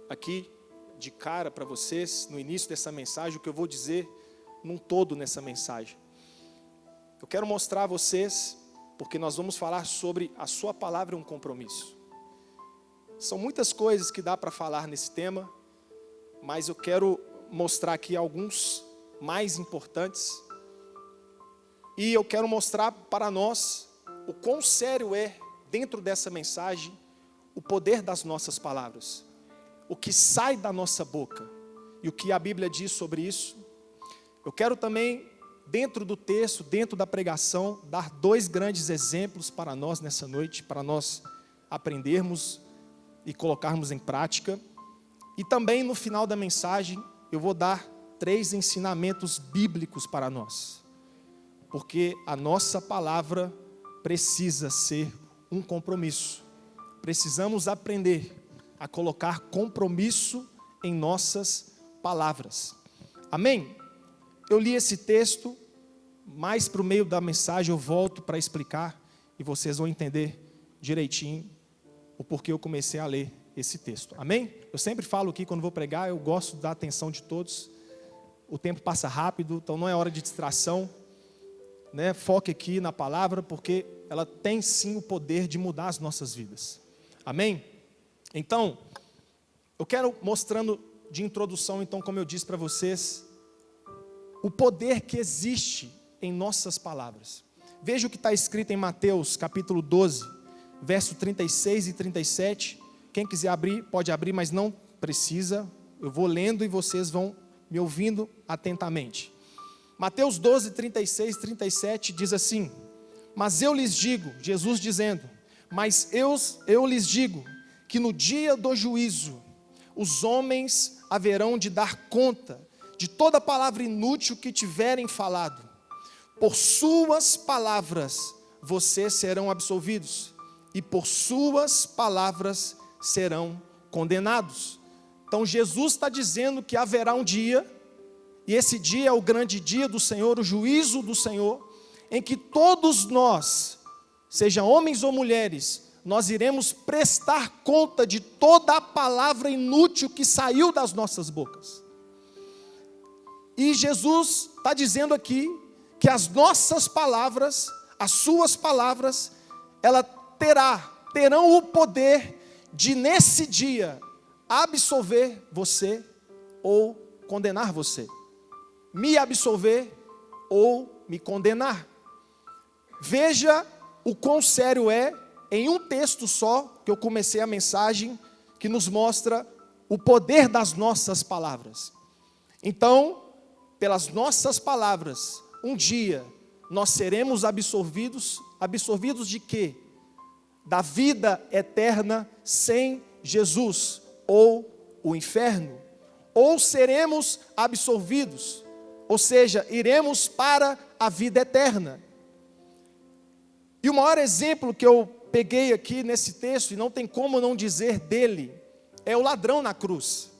aqui de cara para vocês, no início dessa mensagem, o que eu vou dizer num todo nessa mensagem. Eu quero mostrar a vocês, porque nós vamos falar sobre a sua palavra e um compromisso. São muitas coisas que dá para falar nesse tema, mas eu quero mostrar aqui alguns mais importantes. E eu quero mostrar para nós o quão sério é, dentro dessa mensagem, o poder das nossas palavras. O que sai da nossa boca e o que a Bíblia diz sobre isso. Eu quero também, dentro do texto, dentro da pregação, dar 2 grandes exemplos para nós nessa noite, para nós aprendermos e colocarmos em prática. E também no final da mensagem, eu vou dar 3 ensinamentos bíblicos para nós. Porque a nossa palavra precisa ser um compromisso. Precisamos aprender a colocar compromisso em nossas palavras. Amém? Eu li esse texto, mais para o meio da mensagem eu volto para explicar e vocês vão entender direitinho o porquê eu comecei a ler esse texto. Amém? Eu sempre falo aqui quando vou pregar, eu gosto da atenção de todos. O tempo passa rápido, então não é hora de distração. Foque aqui na palavra, porque ela tem sim o poder de mudar as nossas vidas. Amém? Então, eu quero mostrando de introdução, então, como eu disse para vocês, o poder que existe em nossas palavras. Veja o que está escrito em Mateus, capítulo 12, verso 36 e 37. Quem quiser abrir, pode abrir, mas não precisa. Eu vou lendo e vocês vão me ouvindo atentamente. Mateus 12, 36 e 37 diz assim: mas eu lhes digo, Jesus dizendo, mas eu lhes digo, que no dia do juízo, os homens haverão de dar conta de toda palavra inútil que tiverem falado. Por suas palavras vocês serão absolvidos, e por suas palavras serão condenados. Então Jesus está dizendo que haverá um dia, e esse dia é o grande dia do Senhor, o juízo do Senhor, em que todos nós, seja homens ou mulheres, nós iremos prestar conta de toda a palavra inútil que saiu das nossas bocas. E Jesus está dizendo aqui que as nossas palavras, as suas palavras, elas terão o poder de nesse dia absolver você ou condenar você. Me absolver ou me condenar. Veja o quão sério é, em um texto só, que eu comecei a mensagem, que nos mostra o poder das nossas palavras. Então, pelas nossas palavras, um dia, nós seremos absolvidos de quê? Da vida eterna sem Jesus, ou o inferno. Ou seremos absolvidos, ou seja, iremos para a vida eterna. E o maior exemplo que eu peguei aqui nesse texto, e não tem como não dizer dele, é o ladrão na cruz.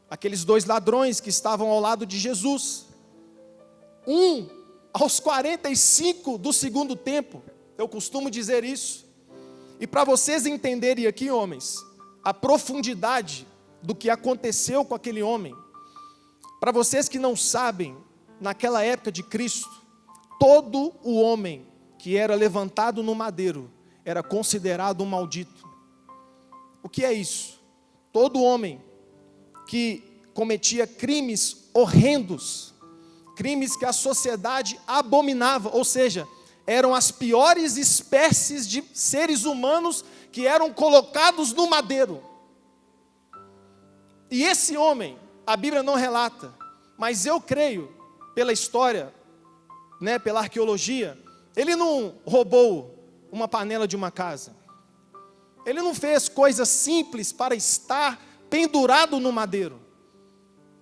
Aqueles 2 ladrões que estavam ao lado de Jesus. Um, aos 45 do segundo tempo, eu costumo dizer isso. E para vocês entenderem aqui, homens, a profundidade do que aconteceu com aquele homem, para vocês que não sabem, naquela época de Cristo, todo o homem que era levantado no madeiro era considerado um maldito. O que é isso? Todo homem que cometia crimes horrendos, crimes que a sociedade abominava, ou seja, eram as piores espécies de seres humanos que eram colocados no madeiro. E esse homem, a Bíblia não relata, mas eu creio, pela história, pela arqueologia, ele não roubou uma panela de uma casa. Ele não fez coisas simples para estar pendurado no madeiro.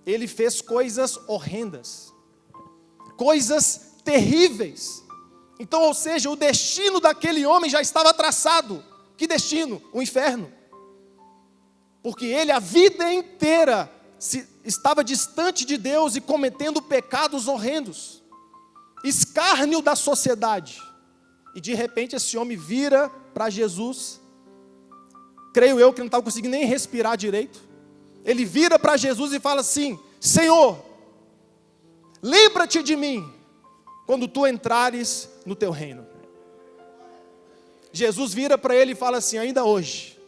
Ele fez coisas horrendas, coisas terríveis. Então, ou seja, o destino daquele homem já estava traçado. Que destino? O inferno. Porque ele a vida inteira estava distante de Deus e cometendo pecados horrendos, escárnio da sociedade. E de repente esse homem vira para Jesus, creio eu que não estava conseguindo nem respirar direito, ele vira para Jesus e fala assim: Senhor, lembra-te de mim quando tu entrares no teu reino. Jesus vira para ele e fala assim: ainda hoje,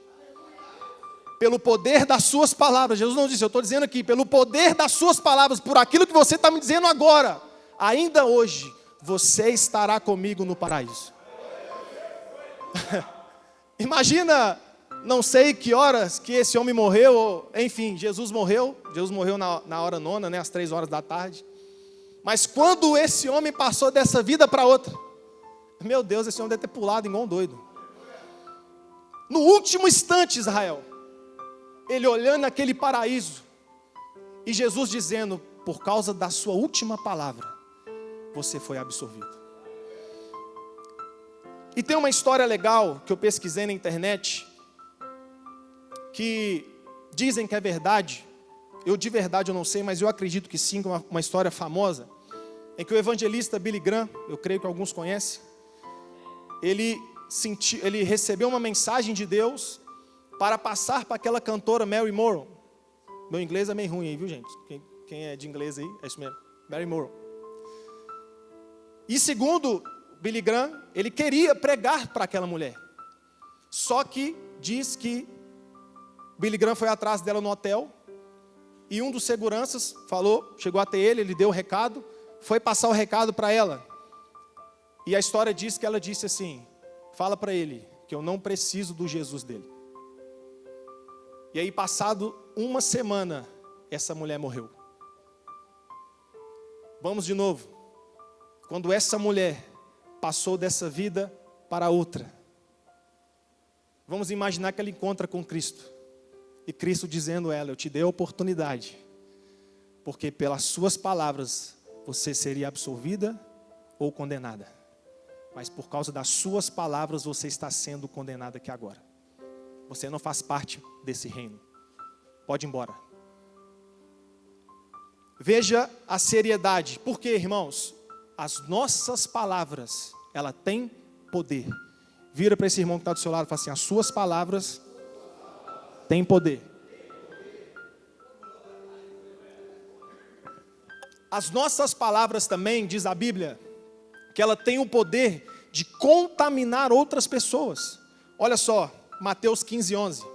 pelo poder das suas palavras, Jesus não disse, eu estou dizendo aqui, pelo poder das suas palavras, por aquilo que você está me dizendo agora, ainda hoje, você estará comigo no paraíso. Imagina, não sei que horas que esse homem morreu, enfim, Jesus morreu na hora nona, né, às 3 horas da tarde. Mas quando esse homem passou dessa vida para outra, meu Deus, esse homem deve ter pulado igual um doido. No último instante, Israel, ele olhando aquele paraíso, e Jesus dizendo, por causa da sua última palavra, você foi absorvido. E tem uma história legal, que eu pesquisei na internet, que dizem que é verdade, de verdade eu não sei, mas eu acredito que sim, uma história famosa, em que o evangelista Billy Graham, eu creio que alguns conhecem, ele recebeu uma mensagem de Deus para passar para aquela cantora Mary Moore. Meu inglês é meio ruim aí, viu, gente? Quem é de inglês aí, é isso mesmo, Mary Moore. E segundo Billy Graham, ele queria pregar para aquela mulher. Só que diz que Billy Graham foi atrás dela no hotel, e um dos seguranças chegou até ele, ele deu o recado, foi passar o recado para ela. E a história diz que ela disse assim: fala para ele que eu não preciso do Jesus dele. E aí, passado uma semana, essa mulher morreu. Vamos de novo. Quando essa mulher passou dessa vida para outra, vamos imaginar que ela encontra com Cristo. E Cristo dizendo a ela: eu te dei a oportunidade, porque pelas suas palavras você seria absolvida ou condenada. Mas por causa das suas palavras você está sendo condenada aqui agora. Você não faz parte desse reino. Pode ir embora. Veja a seriedade. Por quê, irmãos? As nossas palavras, ela tem poder. Vira para esse irmão que está do seu lado e fala assim: as suas palavras têm poder. As nossas palavras também, diz a Bíblia, que ela tem o poder de contaminar outras pessoas. Olha só, Mateus 15:11.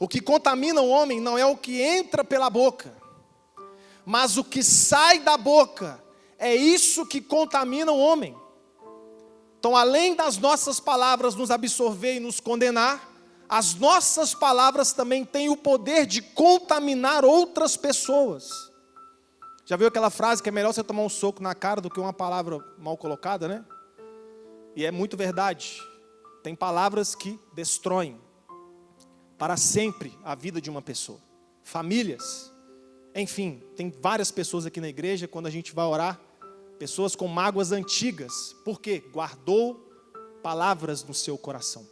O que contamina o homem não é o que entra pela boca, mas o que sai da boca, é isso que contamina o homem. Então, além das nossas palavras nos absorver e nos condenar, as nossas palavras também têm o poder de contaminar outras pessoas. Já viu aquela frase que é melhor você tomar um soco na cara do que uma palavra mal colocada, né? E é muito verdade. Tem palavras que destroem para sempre a vida de uma pessoa. Famílias. Enfim, tem várias pessoas aqui na igreja, quando a gente vai orar, pessoas com mágoas antigas. Por quê? Guardou palavras no seu coração.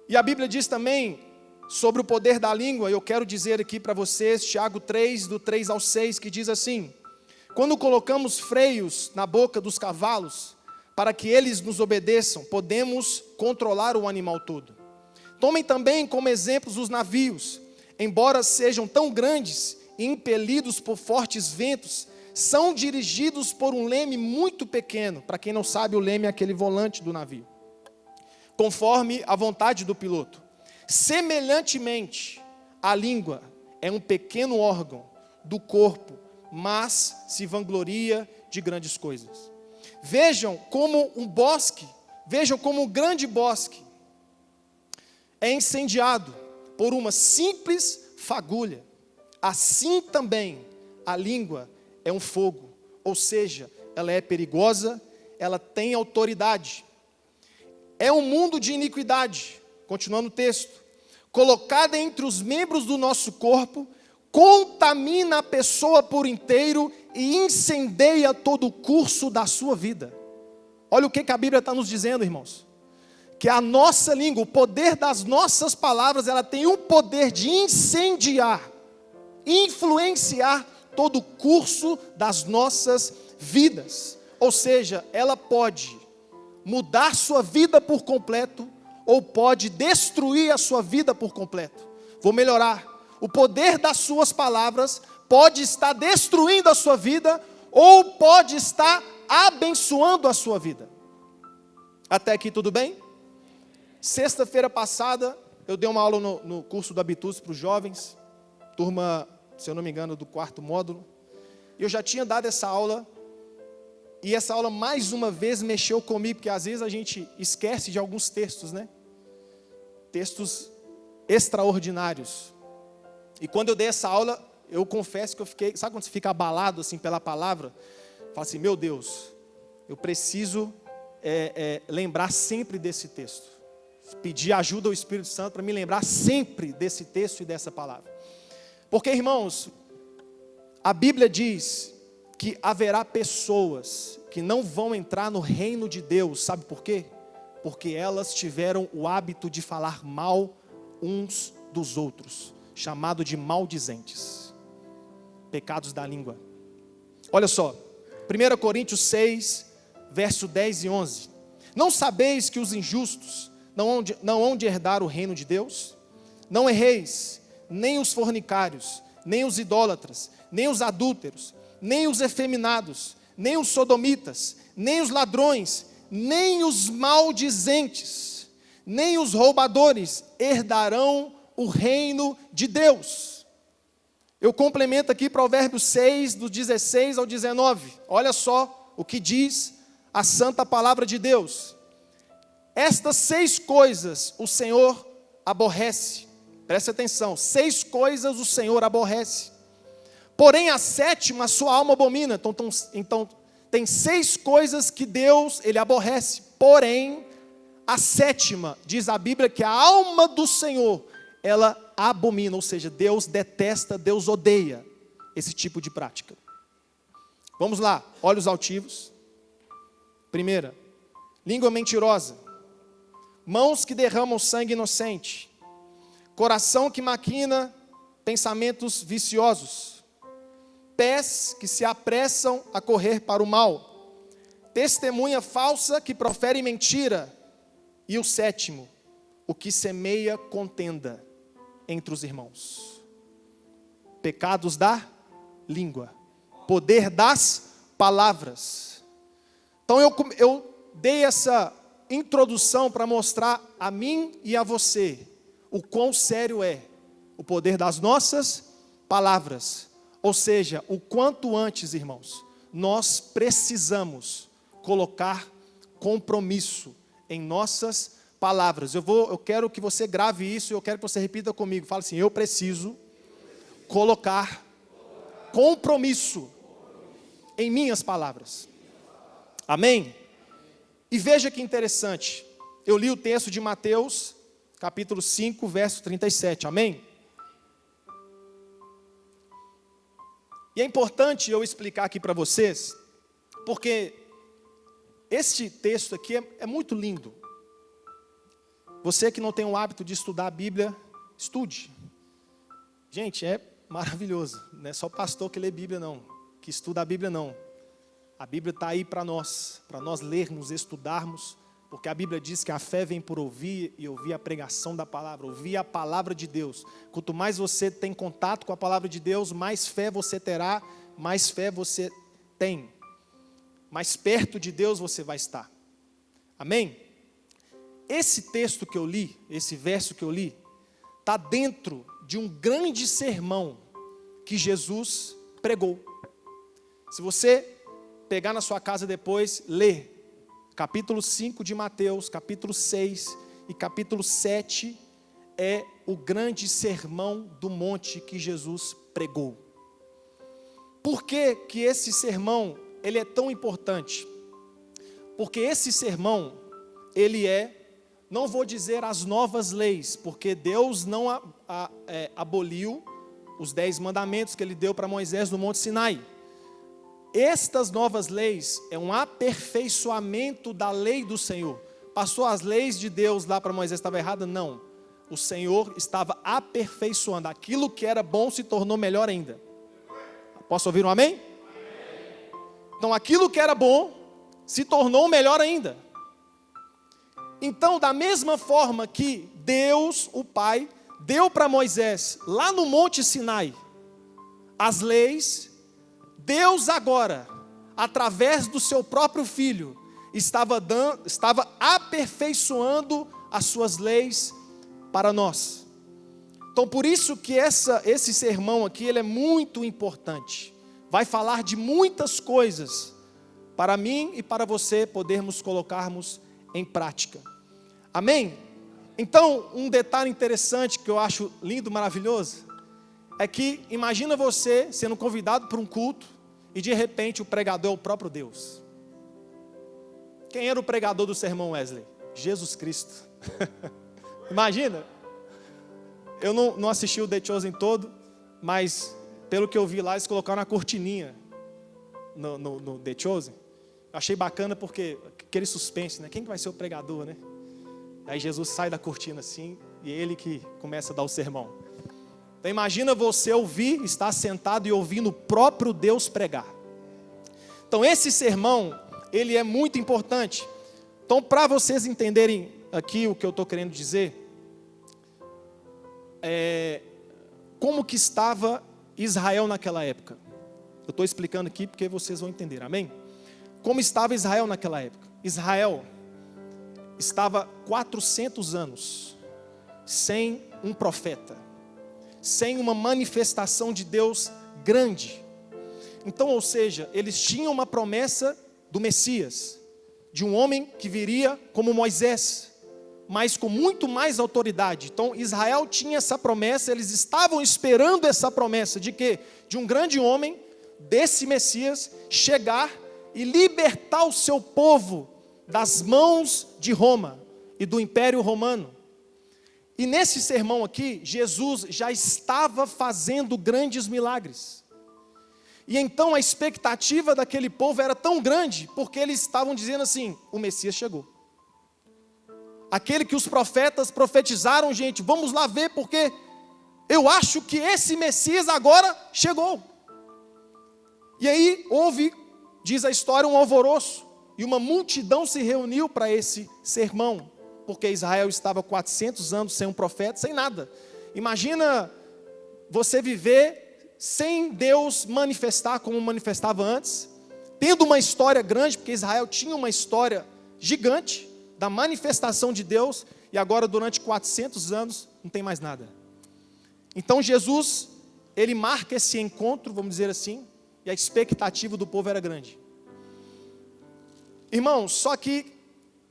E a Bíblia diz também sobre o poder da língua. Eu quero dizer aqui para vocês, Tiago 3, do 3 ao 6, que diz assim: quando colocamos freios na boca dos cavalos, para que eles nos obedeçam, podemos controlar o animal todo. Tomem também como exemplos os navios, embora sejam tão grandes e impelidos por fortes ventos, são dirigidos por um leme muito pequeno. Para quem não sabe, o leme é aquele volante do navio, conforme a vontade do piloto. Semelhantemente, a língua é um pequeno órgão do corpo, mas se vangloria de grandes coisas. Vejam como um grande bosque é incendiado por uma simples fagulha. Assim também a língua é um fogo, ou seja, ela é perigosa, ela tem autoridade. É um mundo de iniquidade, continuando o texto, colocada entre os membros do nosso corpo, contamina a pessoa por inteiro e incendeia todo o curso da sua vida. Olha o que a Bíblia está nos dizendo, irmãos. Que a nossa língua, o poder das nossas palavras, ela tem o poder de incendiar, influenciar todo o curso das nossas vidas. Ou seja, ela pode mudar sua vida por completo, ou pode destruir a sua vida por completo. Vou melhorar. O poder das suas palavras pode estar destruindo a sua vida ou pode estar abençoando a sua vida. Até aqui tudo bem? Sexta-feira passada, eu dei uma aula no curso do Habitus para os jovens, turma, se eu não me engano, do 4º módulo. Eu já tinha dado essa aula, e essa aula mais uma vez mexeu comigo, porque às vezes a gente esquece de alguns textos, né? Textos extraordinários. E quando eu dei essa aula, eu confesso que eu fiquei, sabe quando você fica abalado assim pela palavra? Fala assim, meu Deus, eu preciso lembrar sempre desse texto. Pedir ajuda ao Espírito Santo para me lembrar sempre desse texto e dessa palavra. Porque, irmãos, a Bíblia diz que haverá pessoas que não vão entrar no reino de Deus, sabe por quê? Porque elas tiveram o hábito de falar mal uns dos outros, chamado de maldizentes, pecados da língua. Olha só, 1 Coríntios 6, verso 10 e 11. Não sabeis que os injustos não hão de herdar o reino de Deus? Não erreis, nem os fornicários, nem os idólatras, nem os adúlteros, nem os efeminados, nem os sodomitas, nem os ladrões, nem os maldizentes, nem os roubadores herdarão o reino de Deus. Eu complemento aqui Provérbios 6, do 16 ao 19. Olha só o que diz a santa palavra de Deus. Estas 6 coisas o Senhor aborrece. Presta atenção, 6 coisas o Senhor aborrece. Porém a 7ª a sua alma abomina. Então tem 6 coisas que Deus ele aborrece. Porém a 7ª, diz a Bíblia, que a alma do Senhor ela abomina, ou seja, Deus detesta, Deus odeia esse tipo de prática. Vamos lá, olhos altivos. Primeira, língua mentirosa, mãos que derramam sangue inocente, coração que maquina pensamentos viciosos, pés que se apressam a correr para o mal, testemunha falsa que profere mentira, e o 7º, o que semeia contenda entre os irmãos. Pecados da língua, poder das palavras. Então eu dei essa introdução para mostrar a mim e a você o quão sério é o poder das nossas palavras. Ou seja, o quanto antes, irmãos, nós precisamos colocar compromisso em nossas palavras. Eu quero que você grave isso e eu quero que você repita comigo. Fala assim, eu preciso colocar compromisso em minhas palavras. Amém? E veja que interessante. Eu li o texto de Mateus, capítulo 5, verso 37. Amém? E é importante eu explicar aqui para vocês, porque este texto aqui é muito lindo. Você que não tem o hábito de estudar a Bíblia, estude. Gente, é maravilhoso. Não é só pastor que lê Bíblia não, que estuda a Bíblia não. A Bíblia está aí para nós lermos, estudarmos, porque a Bíblia diz que a fé vem por ouvir e ouvir a pregação da palavra, ouvir a palavra de Deus. Quanto mais você tem contato com a palavra de Deus, mais fé você terá, mais fé você tem. Mais perto de Deus você vai estar. Amém? Esse texto que eu li, esse verso que eu li, está dentro de um grande sermão que Jesus pregou. Se você pegar na sua casa depois, ler capítulo 5 de Mateus, capítulo 6 e capítulo 7, é o grande sermão do monte que Jesus pregou. Por que que esse sermão ele é tão importante? Porque esse sermão, ele não vou dizer as novas leis, porque Deus não aboliu os 10 mandamentos que ele deu para Moisés no Monte Sinai. Estas novas leis é um aperfeiçoamento da lei do Senhor. Passou as leis de Deus lá para Moisés, estava errada? Não. O Senhor estava aperfeiçoando. Aquilo que era bom se tornou melhor ainda. Posso ouvir um amém? Amém. Então aquilo que era bom se tornou melhor ainda. Então, da mesma forma que Deus, o Pai, deu para Moisés, lá no Monte Sinai, as leis, Deus agora, através do seu próprio Filho, estava aperfeiçoando as suas leis para nós. Então, por isso que esse sermão aqui, ele é muito importante. Vai falar de muitas coisas, para mim e para você podermos colocarmos em prática. Amém? Então, um detalhe interessante que eu acho lindo, maravilhoso, é que imagina você sendo convidado para um culto e de repente o pregador é o próprio Deus. Quem era o pregador do sermão, Wesley? Jesus Cristo. Imagina. Eu não assisti o The Chosen todo, mas pelo que eu vi lá, eles colocaram uma cortininha no The Chosen. Eu achei bacana porque aquele suspense, né? Quem que vai ser o pregador, né? Aí Jesus sai da cortina assim, e ele que começa a dar o sermão. Então imagina você ouvir, estar sentado e ouvindo o próprio Deus pregar. Então esse sermão, ele é muito importante. Então, para vocês entenderem aqui o que eu estou querendo dizer, como que estava Israel naquela época. Eu estou explicando aqui porque vocês vão entender, amém? Como estava Israel naquela época? Israel estava 400 anos sem um profeta, sem uma manifestação de Deus grande. Então, ou seja, eles tinham uma promessa do Messias, de um homem que viria como Moisés, mas com muito mais autoridade. Então Israel tinha essa promessa, eles estavam esperando essa promessa de quê? De um grande homem, desse Messias, chegar e libertar o seu povo das mãos de Roma e do Império Romano. E nesse sermão aqui, Jesus já estava fazendo grandes milagres. E então a expectativa daquele povo era tão grande, porque eles estavam dizendo assim, o Messias chegou. Aquele que os profetas profetizaram, gente, vamos lá ver, porque eu acho que esse Messias agora chegou. E aí houve, diz a história, um alvoroço, e uma multidão se reuniu para esse sermão, porque Israel estava 400 anos sem um profeta, sem nada. Imagina você viver sem Deus manifestar como manifestava antes, tendo uma história grande, porque Israel tinha uma história gigante, da manifestação de Deus, e agora durante 400 anos não tem mais nada. Então Jesus, ele marca esse encontro, vamos dizer assim, e a expectativa do povo era grande. Irmãos, só que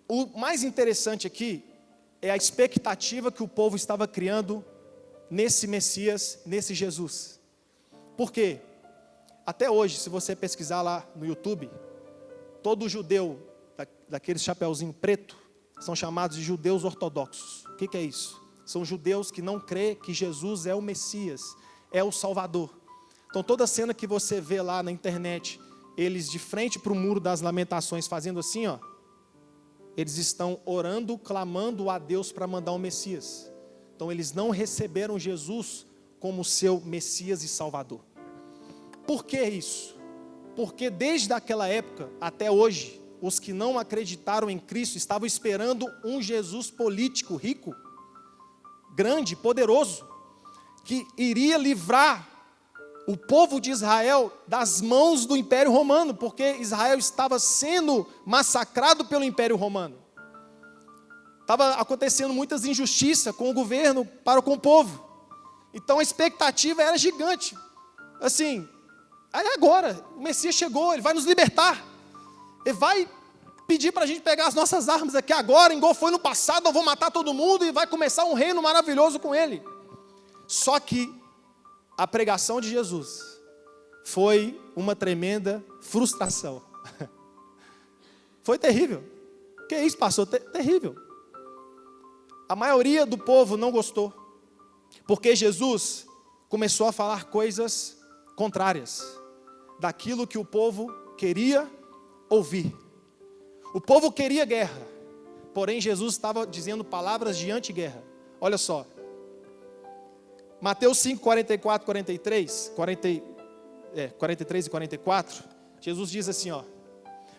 o mais interessante aqui é a expectativa que o povo estava criando nesse Messias, nesse Jesus. Por quê? Até hoje, se você pesquisar lá no YouTube, todo judeu daquele chapeuzinho preto, são chamados de judeus ortodoxos. O que é isso? São judeus que não crê que Jesus é o Messias, é o Salvador. Então toda cena que você vê lá na internet, eles de frente para o muro das lamentações fazendo assim, ó, eles estão orando, clamando a Deus para mandar um Messias. Então eles não receberam Jesus como seu Messias e Salvador. Por que isso? Porque desde aquela época até hoje, os que não acreditaram em Cristo estavam esperando um Jesus político, rico, grande, poderoso, que iria livrar o povo de Israel das mãos do Império Romano, porque Israel estava sendo massacrado pelo Império Romano. Estava acontecendo muitas injustiças com o governo para com o povo. Então a expectativa era gigante. Assim, aí agora, o Messias chegou, ele vai nos libertar. Ele vai pedir para a gente pegar as nossas armas aqui agora, igual foi no passado, eu vou matar todo mundo e vai começar um reino maravilhoso com ele. Só que a pregação de Jesus foi uma tremenda frustração. Foi terrível. Que isso, pastor? Terrível. A maioria do povo não gostou, porque Jesus começou a falar coisas contrárias daquilo que o povo queria ouvir. O povo queria guerra, porém Jesus estava dizendo palavras de anti-guerra. Olha só, Mateus 5, 44, 43 e 44, Jesus diz assim, ó: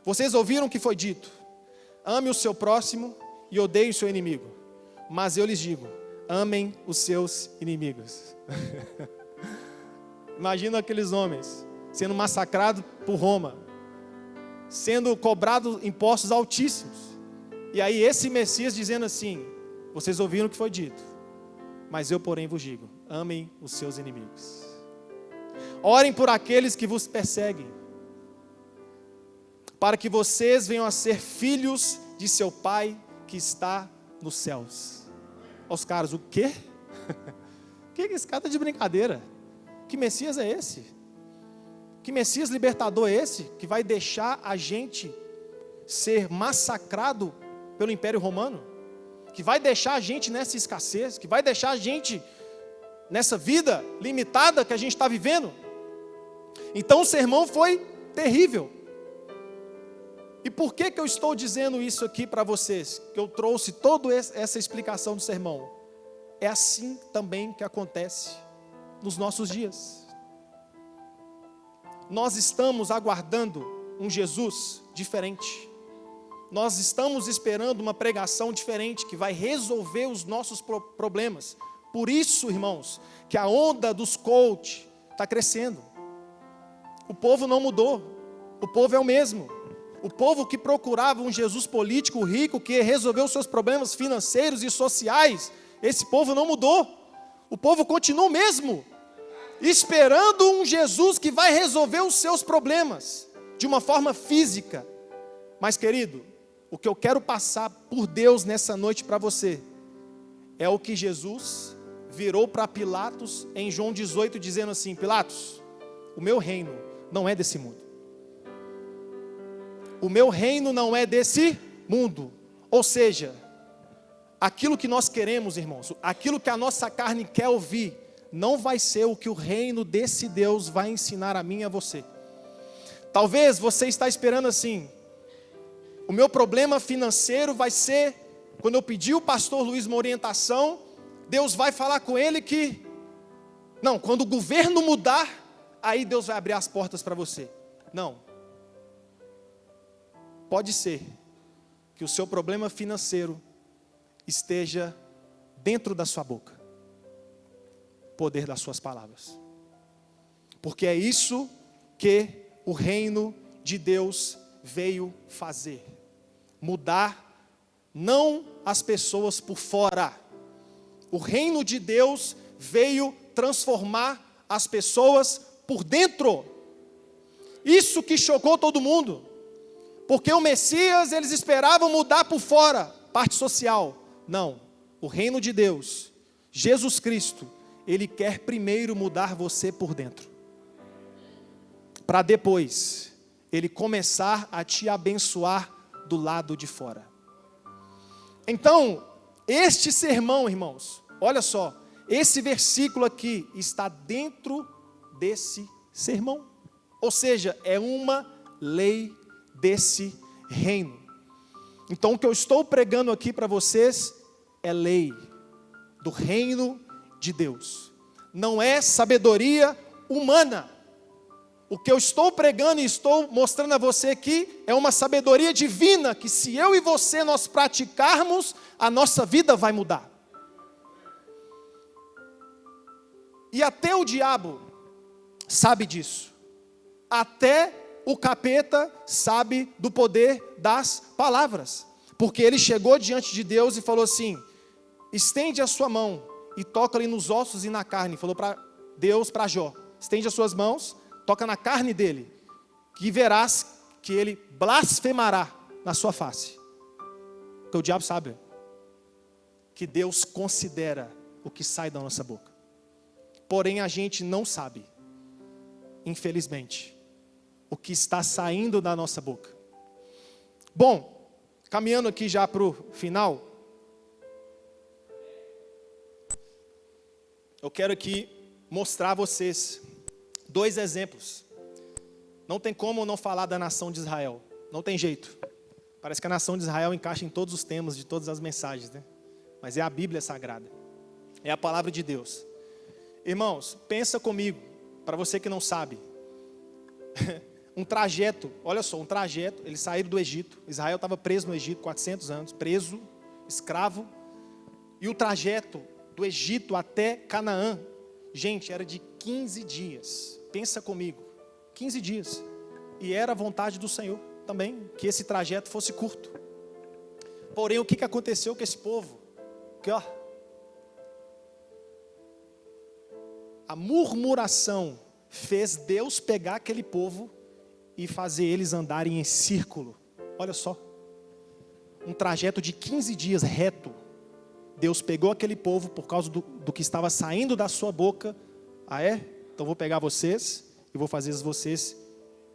vocês ouviram o que foi dito, ame o seu próximo e odeie o seu inimigo. Mas eu lhes digo, amem os seus inimigos. Imagina aqueles homens sendo massacrados por Roma, sendo cobrados impostos altíssimos. E aí esse Messias dizendo assim: vocês ouviram o que foi dito, mas eu porém vos digo, amem os seus inimigos. Orem por aqueles que vos perseguem, para que vocês venham a ser filhos de seu Pai que está nos céus. Os caras, o quê? Que esse cara está de brincadeira? Que Messias é esse? Que Messias libertador é esse? Que vai deixar a gente ser massacrado pelo Império Romano? Que vai deixar a gente nessa escassez? Que vai deixar a gente nessa vida limitada que a gente está vivendo? Então o sermão foi terrível. E por que eu estou dizendo isso aqui para vocês? Que eu trouxe toda essa explicação do sermão. É assim também que acontece nos nossos dias. Nós estamos aguardando um Jesus diferente. Nós estamos esperando uma pregação diferente que vai resolver os nossos problemas. Por isso, irmãos, que a onda dos coach está crescendo. O povo não mudou, o povo é o mesmo. O povo que procurava um Jesus político rico que resolveu os seus problemas financeiros e sociais, esse povo não mudou. O povo continua o mesmo, esperando um Jesus que vai resolver os seus problemas de uma forma física. Mas, querido, o que eu quero passar por Deus nessa noite para você é o que Jesus virou para Pilatos em João 18, dizendo assim: Pilatos, o meu reino não é desse mundo. O meu reino não é desse mundo. Ou seja, aquilo que nós queremos, irmãos, aquilo que a nossa carne quer ouvir, não vai ser o que o reino desse Deus vai ensinar a mim e a você. Talvez você está esperando assim: o meu problema financeiro vai ser, quando eu pedir o pastor Luiz uma orientação, Deus vai falar com ele que, não, quando o governo mudar, aí Deus vai abrir as portas para você. Não. Pode ser que o seu problema financeiro esteja dentro da sua boca. Poder das suas palavras. Porque é isso que o reino de Deus veio fazer. Mudar não as pessoas por fora. O reino de Deus veio transformar as pessoas por dentro. Isso que chocou todo mundo. Porque o Messias, eles esperavam mudar por fora, parte social. Não, o reino de Deus, Jesus Cristo, Ele quer primeiro mudar você por dentro. Para depois, Ele começar a te abençoar do lado de fora. Então, este sermão, irmãos, olha só, esse versículo aqui está dentro desse sermão. Ou seja, é uma lei desse reino. Então o que eu estou pregando aqui para vocês é lei do reino de Deus. Não é sabedoria humana. O que eu estou pregando e estou mostrando a você aqui é uma sabedoria divina que, se eu e você nós praticarmos, a nossa vida vai mudar. E até o diabo sabe disso. Até o capeta sabe do poder das palavras, porque ele chegou diante de Deus e falou assim: estende a sua mão e toca ali nos ossos e na carne. Falou para Deus, para Jó: estende as suas mãos, toca na carne dele, que verás que ele blasfemará na sua face. Porque o diabo sabe que Deus considera o que sai da nossa boca. Porém a gente não sabe, infelizmente, o que está saindo da nossa boca. Bom, caminhando aqui já para o final, eu quero aqui mostrar a vocês 2 exemplos. Não tem como não falar da nação de Israel, não tem jeito. Parece que a nação de Israel encaixa em todos os temas de todas as mensagens, né? Mas é a Bíblia Sagrada, é a palavra de Deus. Irmãos, pensa comigo, para você que não sabe, um trajeto, olha só, eles saíram do Egito, Israel estava preso no Egito 400 anos, preso, escravo, e o trajeto do Egito até Canaã, gente, era de 15 dias. Pensa comigo, 15 dias. E era a vontade do Senhor também, que esse trajeto fosse curto. Porém, o que aconteceu com esse povo? Que, ó, a murmuração fez Deus pegar aquele povo e fazer eles andarem em círculo. Olha só, um trajeto de 15 dias reto. Deus pegou aquele povo por causa do que estava saindo da sua boca. Ah, é? Então vou pegar vocês e vou fazer vocês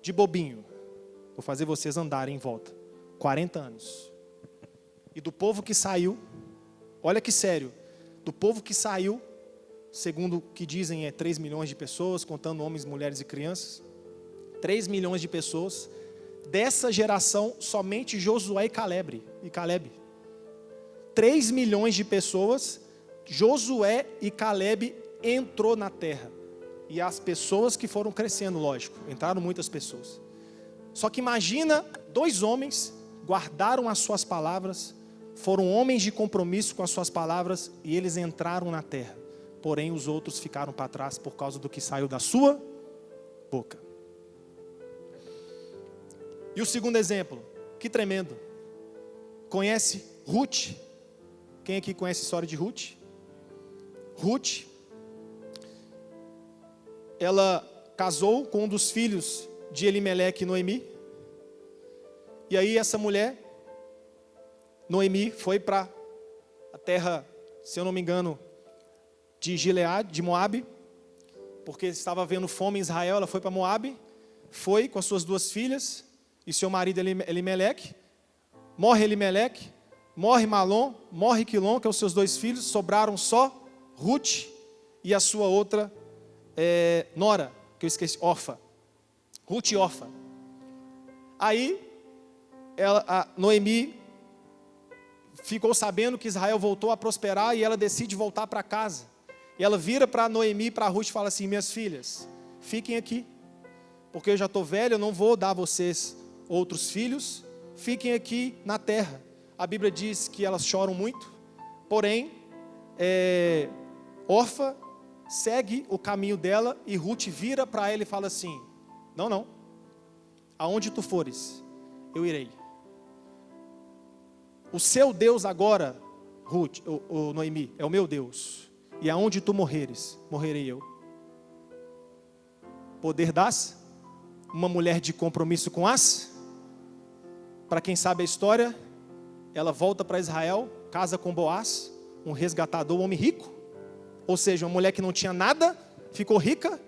de bobinho. Vou fazer vocês andarem em volta. 40 anos. E do povo que saiu, olha que sério, do povo que saiu, segundo o que dizem 3 milhões de pessoas, contando homens, mulheres e crianças, 3 milhões de pessoas, dessa geração, somente Josué e Caleb. 3 milhões de pessoas, Josué e Caleb entrou na terra. E as pessoas que foram crescendo, lógico, entraram muitas pessoas. Só que imagina, 2 homens guardaram as suas palavras, foram homens de compromisso com as suas palavras e eles entraram na terra. Porém, os outros ficaram para trás por causa do que saiu da sua boca. E o segundo exemplo, que tremendo. Conhece Ruth? Quem aqui conhece a história de Ruth? Ruth, ela casou com um dos filhos de Elimeleque e Noemi. E aí essa mulher, Noemi, foi para a terra, se eu não me engano, de Gileade, de Moabe, porque estava havendo fome em Israel. Ela foi para Moabe, foi com as suas 2 filhas e seu marido Elimeleque. Morre Elimeleque, morre Malom, morre Quilom, que são os seus 2 filhos. Sobraram só Ruth e a sua outra nora, que eu esqueci, Orfa. Ruth e Orfa. Aí a Noemi ficou sabendo que Israel voltou a prosperar e ela decide voltar para casa. E ela vira para Noemi e para Ruth e fala assim: minhas filhas, fiquem aqui, porque eu já estou velha, eu não vou dar a vocês outros filhos, fiquem aqui na terra. A Bíblia diz que elas choram muito, porém, Orfa segue o caminho dela e Ruth vira para ele e fala assim: não, aonde tu fores, eu irei. O seu Deus agora, Ruth, ou Noemi, é o meu Deus. E aonde tu morreres, morrerei eu. Poder das? Uma mulher de compromisso com as? Para quem sabe a história, ela volta para Israel, casa com Boaz, um resgatador, um homem rico. Ou seja, uma mulher que não tinha nada, ficou rica.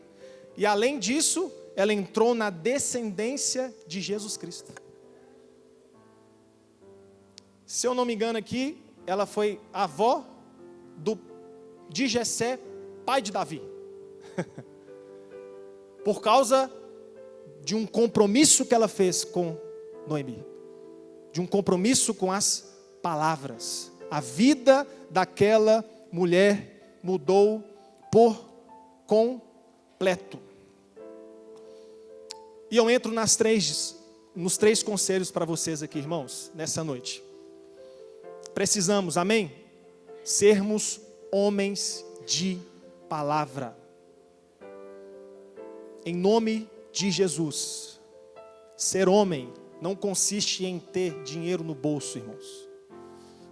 E além disso, ela entrou na descendência de Jesus Cristo. Se eu não me engano aqui, ela foi avó de Jessé, pai de Davi. Por causa de um compromisso que ela fez com Noemi. De um compromisso com as palavras. A vida daquela mulher mudou por completo. E eu entro nos três conselhos para vocês aqui, irmãos, nessa noite. Precisamos, amém? Sermos homens de palavra. Em nome de Jesus. Ser homem não consiste em ter dinheiro no bolso, irmãos.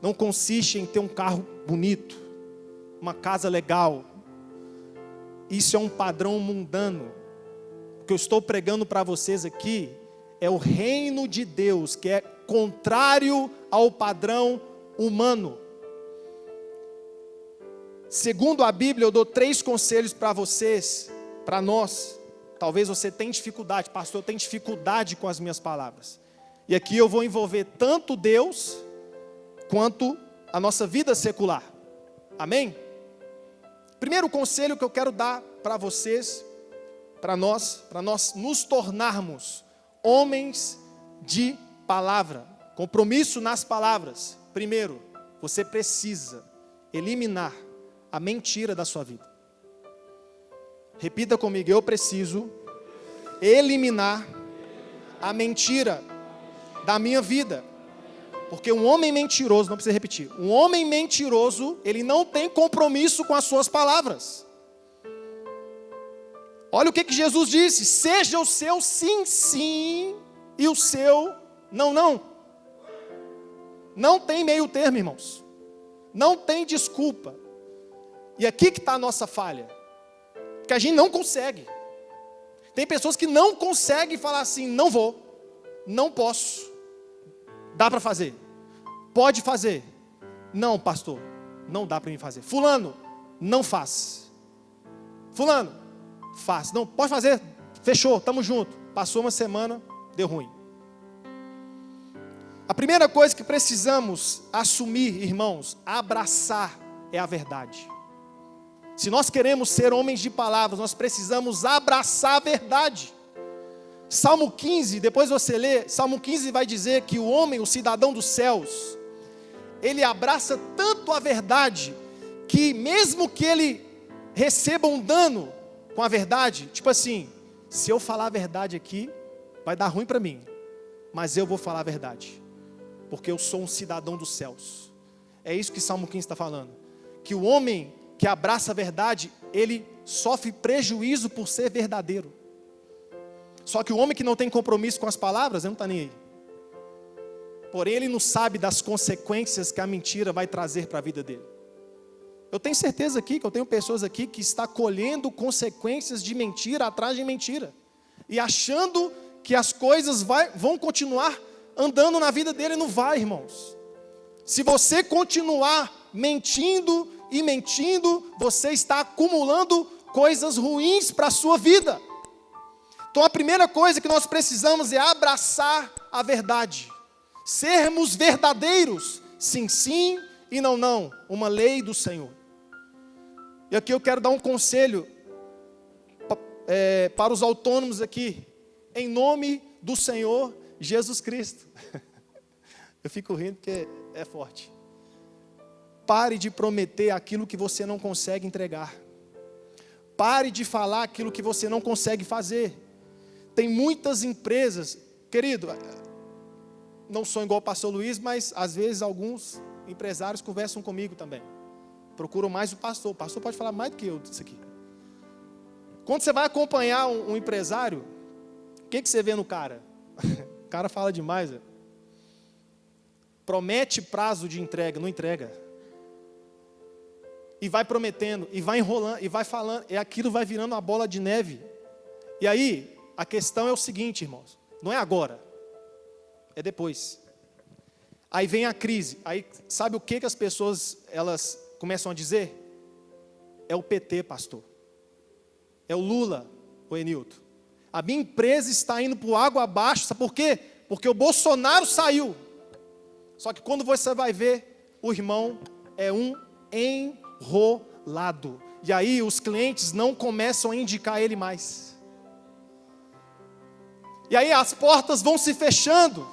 Não consiste em ter um carro bonito, uma casa legal. Isso é um padrão mundano. O que eu estou pregando para vocês aqui é o reino de Deus, que é contrário ao padrão humano. Segundo a Bíblia, eu dou 3 conselhos para vocês, para nós. Talvez você tenha dificuldade, pastor, eu tenho dificuldade com as minhas palavras. E aqui eu vou envolver tanto Deus, quanto a nossa vida secular. Amém? Primeiro conselho que eu quero dar para vocês, para nós nos tornarmos homens de palavra. Compromisso nas palavras. Primeiro, você precisa eliminar a mentira da sua vida. Repita comigo: eu preciso eliminar a mentira da minha vida. Porque um homem mentiroso, não precisa repetir, um homem mentiroso, ele não tem compromisso com as suas palavras. Olha o que Jesus disse: seja o seu sim, sim, e o seu não, não. Não tem meio termo, irmãos. Não tem desculpa. E aqui que está a nossa falha. Que a gente não consegue. Tem pessoas que não conseguem falar assim: não vou, não posso. Dá para fazer? Pode fazer. Não, pastor, não dá para mim fazer. Fulano, não faz. Fulano, faz. Não, pode fazer. Fechou, estamos juntos. Passou uma semana, deu ruim. A primeira coisa que precisamos assumir, irmãos, abraçar, é a verdade. Se nós queremos ser homens de palavras, nós precisamos abraçar a verdade. Salmo 15, depois você lê, Salmo 15 vai dizer que o homem, o cidadão dos céus, ele abraça tanto a verdade, que mesmo que ele receba um dano com a verdade, tipo assim, se eu falar a verdade aqui, vai dar ruim para mim, mas eu vou falar a verdade, porque eu sou um cidadão dos céus. É isso que Salmo 15 está falando, que o homem que abraça a verdade, ele sofre prejuízo por ser verdadeiro. Só que o homem que não tem compromisso com as palavras, ele não está nem aí. Porém, ele não sabe das consequências que a mentira vai trazer para a vida dele. Eu tenho certeza aqui, que eu tenho pessoas aqui que estão colhendo consequências de mentira atrás de mentira. E achando que as coisas vão continuar andando na vida dele. Não vai, irmãos. Se você continuar mentindo e mentindo, você está acumulando coisas ruins para a sua vida. Então a primeira coisa que nós precisamos é abraçar a verdade. Sermos verdadeiros, sim, sim e não, não. Uma lei do Senhor. E aqui eu quero dar um conselho para os autônomos aqui, em nome do Senhor Jesus Cristo. Eu fico rindo porque é forte. Pare de prometer aquilo que você não consegue entregar. Pare de falar aquilo que você não consegue fazer. Tem muitas empresas, querido, não sou igual o pastor Luiz, mas às vezes alguns empresários conversam comigo também. Procuram mais o pastor pode falar mais do que eu disso aqui. Quando você vai acompanhar um empresário, o que você vê no cara? O cara fala demais. Promete prazo de entrega, não entrega. E vai prometendo, e vai enrolando, e vai falando, e aquilo vai virando uma bola de neve. E aí, a questão é o seguinte, irmãos, não é agora, é depois. Aí vem a crise, aí sabe o que as pessoas, elas começam a dizer? É o PT, pastor. É o Lula, o Enilton. A minha empresa está indo por água abaixo, sabe por quê? Porque o Bolsonaro saiu. Só que quando você vai ver, o irmão é um enrolado. E aí os clientes não começam a indicar ele mais. E aí as portas vão se fechando.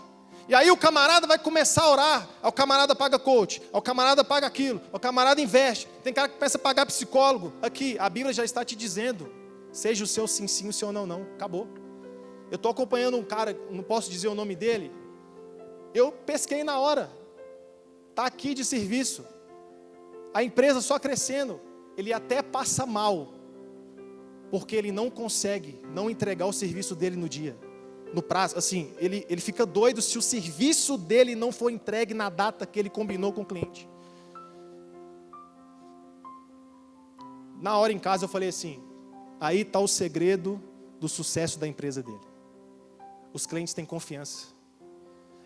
E aí o camarada vai começar a orar. Aí o camarada paga coach. Aí o camarada paga aquilo. Aí o camarada investe. Tem cara que começa a pagar psicólogo. Aqui, a Bíblia já está te dizendo. Seja o seu sim, sim, o seu não, não. Acabou. Eu estou acompanhando um cara, não posso dizer o nome dele. Eu pesquei na hora. Está aqui de serviço. A empresa só crescendo. Ele até passa mal. Porque ele não consegue não entregar o serviço dele no dia. No prazo, assim, ele fica doido se o serviço dele não for entregue na data que ele combinou com o cliente. Na hora em casa eu falei assim, aí está o segredo do sucesso da empresa dele. Os clientes têm confiança.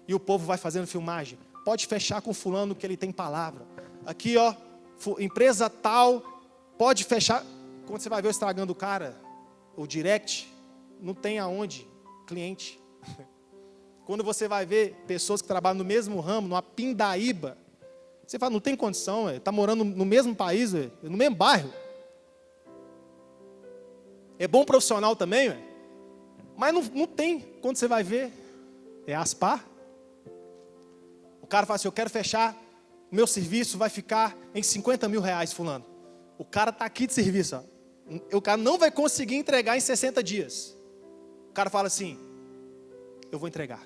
E o povo vai fazendo filmagem. Pode fechar com fulano que ele tem palavra. Aqui, ó, empresa tal, pode fechar. Quando você vai ver o estragando o cara, o direct, não tem aonde. Cliente. Quando você vai ver pessoas que trabalham no mesmo ramo, numa pindaíba, você fala, não tem condição, está morando no mesmo país, no mesmo bairro. É bom profissional também, mas não tem. Quando você vai ver, é Aspar. O cara fala assim, eu quero fechar, o meu serviço vai ficar em 50 mil reais, fulano. O cara está aqui de serviço, ó. O cara não vai conseguir entregar em 60 dias. O cara fala assim, eu vou entregar.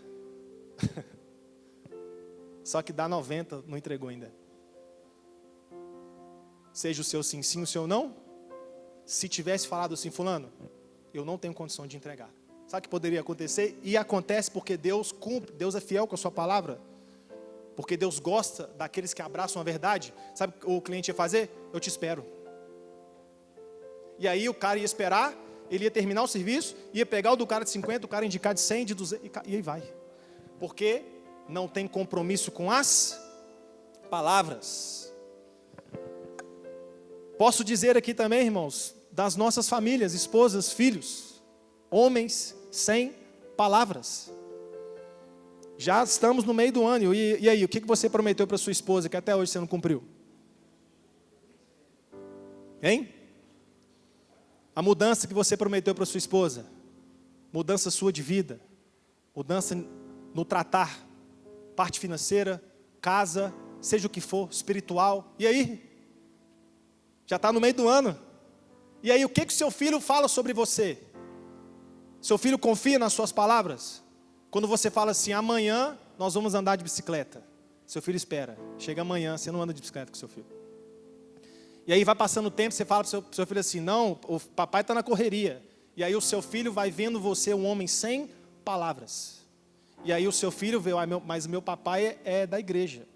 Só que dá 90, não entregou ainda. Seja o seu sim, sim, o seu não. Se tivesse falado assim, fulano, eu não tenho condição de entregar. Sabe o que poderia acontecer? E acontece porque Deus cumpre, Deus é fiel com a sua palavra. Porque Deus gosta daqueles que abraçam a verdade. Sabe o que o cliente ia fazer? Eu te espero. E aí o cara ia esperar, ele ia terminar o serviço, ia pegar o do cara de 50, o cara indicar de 100, de 200, e aí vai. Porque não tem compromisso com as palavras. Posso dizer aqui também, irmãos, das nossas famílias, esposas, filhos, homens sem palavras. Já estamos no meio do ano, e aí, o que você prometeu para sua esposa que até hoje você não cumpriu? Hein? A mudança que você prometeu para sua esposa, mudança sua de vida, mudança no tratar, parte financeira, casa, seja o que for, espiritual, e aí? Já está no meio do ano, e aí o que seu filho fala sobre você? Seu filho confia nas suas palavras? Quando você fala assim, amanhã nós vamos andar de bicicleta, seu filho espera, chega amanhã, você não anda de bicicleta com seu filho. E aí vai passando o tempo, você fala para o seu filho assim, não, o papai está na correria. E aí o seu filho vai vendo você um homem sem palavras. E aí o seu filho vê, mas meu papai é da igreja.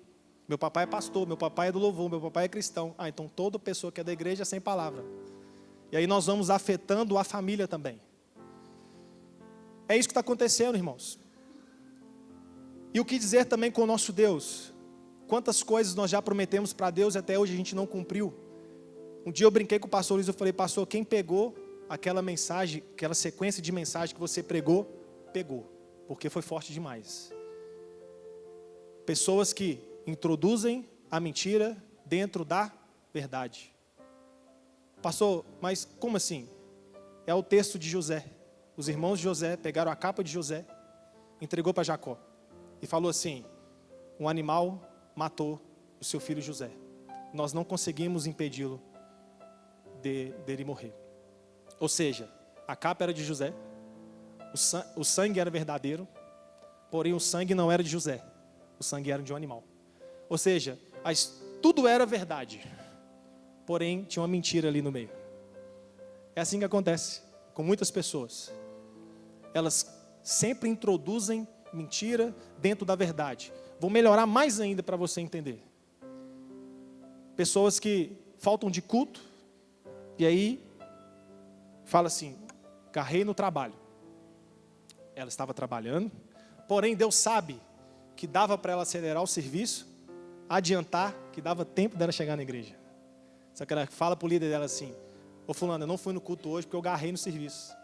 Meu papai é pastor, meu papai é do louvor, meu papai é cristão. Então toda pessoa que é da igreja é sem palavra. E aí nós vamos afetando a família também. É isso que está acontecendo, irmãos. E o que dizer também com o nosso Deus? Quantas coisas nós já prometemos para Deus e até hoje a gente não cumpriu? Um dia eu brinquei com o pastor Luiz, eu falei, pastor, quem pegou aquela mensagem, aquela sequência de mensagem que você pregou, pegou, porque foi forte demais. Pessoas que introduzem a mentira dentro da verdade. Pastor, mas como assim? É o texto de José. Os irmãos de José pegaram a capa de José, entregou para Jacó e falou assim, um animal matou o seu filho José. Nós não conseguimos impedi-lo dele morrer. Ou seja, a capa era de José, o sangue era verdadeiro, porém o sangue não era de José, o sangue era de um animal. Ou seja, tudo era verdade, porém tinha uma mentira ali no meio. É assim que acontece com muitas pessoas. Elas sempre introduzem mentira dentro da verdade. Vou melhorar mais ainda para você entender. Pessoas que faltam de culto, e aí fala assim, garrei no trabalho. Ela estava trabalhando, porém Deus sabe que dava para ela acelerar o serviço, adiantar, que dava tempo dela chegar na igreja. Só que ela fala para o líder dela assim, ô fulano, eu não fui no culto hoje porque eu garrei no serviço.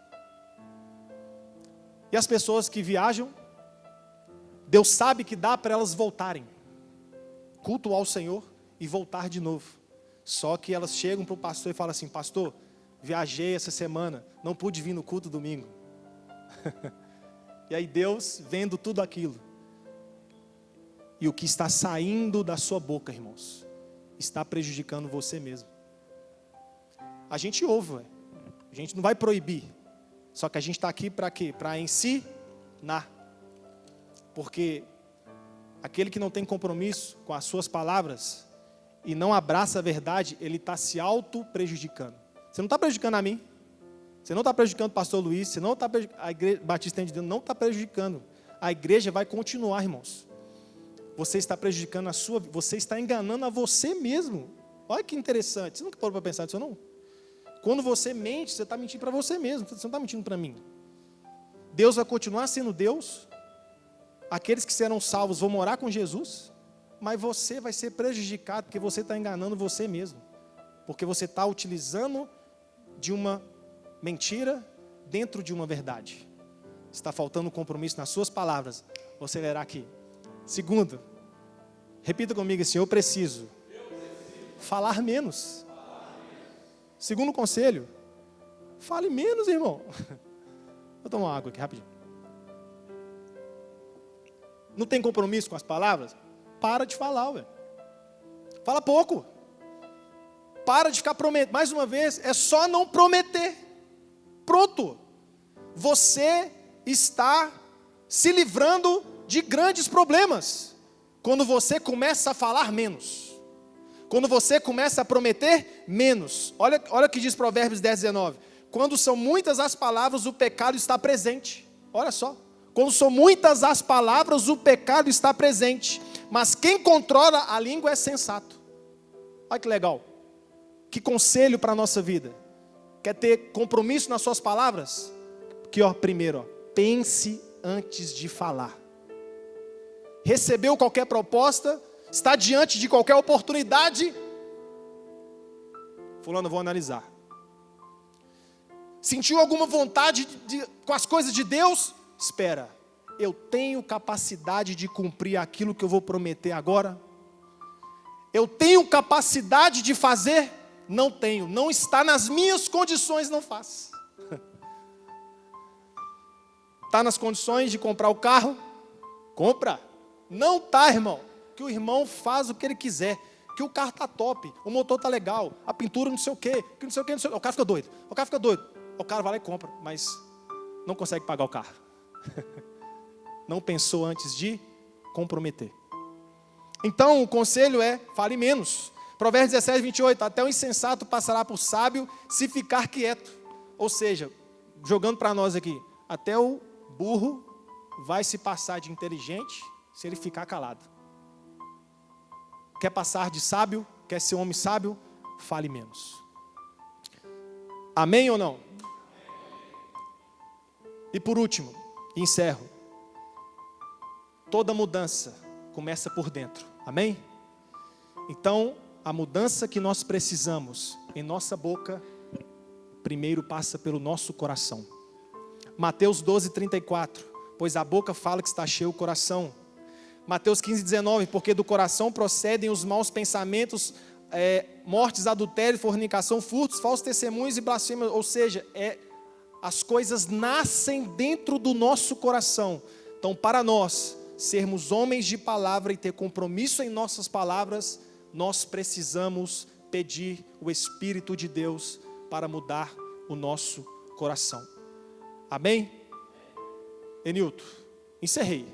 E as pessoas que viajam, Deus sabe que dá para elas voltarem, cultuar ao Senhor e voltar de novo. Só que elas chegam para o pastor e falam assim, pastor, viajei essa semana, não pude vir no culto domingo. E aí Deus, vendo tudo aquilo, e o que está saindo da sua boca, irmãos, está prejudicando você mesmo. A gente ouve, a gente não vai proibir, só que a gente está aqui para quê? Para ensinar. Porque aquele que não tem compromisso com as suas palavras e não abraça a verdade, ele está se auto-prejudicando. Você não está prejudicando a mim, você não está prejudicando o pastor Luiz, você não está prejudicando a igreja Batista de Deus, não está prejudicando. A igreja vai continuar, irmãos. Você está prejudicando a sua, você está enganando a você mesmo. Olha que interessante, você nunca parou para pensar nisso não? Quando você mente, você está mentindo para você mesmo, você não está mentindo para mim. Deus vai continuar sendo Deus, aqueles que serão salvos vão morar com Jesus, mas você vai ser prejudicado porque você está enganando você mesmo. Porque você está utilizando de uma mentira dentro de uma verdade. Está faltando compromisso nas suas palavras. Vou acelerar aqui. Segundo, repita comigo assim, eu preciso falar menos. Segundo conselho, fale menos, irmão. Vou tomar uma água aqui rapidinho. Não tem compromisso com as palavras? Para de falar, velho. Fala pouco. Para de ficar prometendo. Mais uma vez, é só não prometer. Pronto. Você está se livrando de grandes problemas. Quando você começa a falar menos. Quando você começa a prometer menos. Olha o que diz Provérbios 10:19. Quando são muitas as palavras, o pecado está presente. Olha só. Quando são muitas as palavras, o pecado está presente. Mas quem controla a língua é sensato. Olha que legal. Que conselho para a nossa vida. Quer ter compromisso nas suas palavras? Aqui, primeiro, pense antes de falar. Recebeu qualquer proposta, está diante de qualquer oportunidade, fulano, vou analisar. Sentiu alguma vontade com as coisas de Deus? Espera, eu tenho capacidade de cumprir aquilo que eu vou prometer agora? Eu tenho capacidade de fazer? Não tenho, não está nas minhas condições, não faço. Está nas condições de comprar o carro? Compra. Não está, irmão. Que o irmão faz o que ele quiser. Que o carro está top, o motor está legal, a pintura não sei o quê, que não sei o quê, não sei o quê. O cara fica doido. O cara vai lá e compra, mas não consegue pagar o carro. Não pensou antes de comprometer. Então o conselho é, fale menos. Provérbios 17:28, até o insensato passará por sábio se ficar quieto. Ou seja, jogando para nós aqui, até o burro vai se passar de inteligente se ele ficar calado. Quer passar de sábio? Quer ser um homem sábio? Fale menos. Amém ou não? E por último, encerro. Toda mudança começa por dentro. Amém? Então, a mudança que nós precisamos em nossa boca, primeiro passa pelo nosso coração. Mateus 12:34, pois a boca fala que está cheio o coração. Mateus 15:19, porque do coração procedem os maus pensamentos, mortes, adultério, fornicação, furtos, falsos testemunhos e blasfêmias. Ou seja, as coisas nascem dentro do nosso coração. Então, para nós sermos homens de palavra e ter compromisso em nossas palavras, nós precisamos pedir o Espírito de Deus para mudar o nosso coração. Amém? Enilton, encerrei.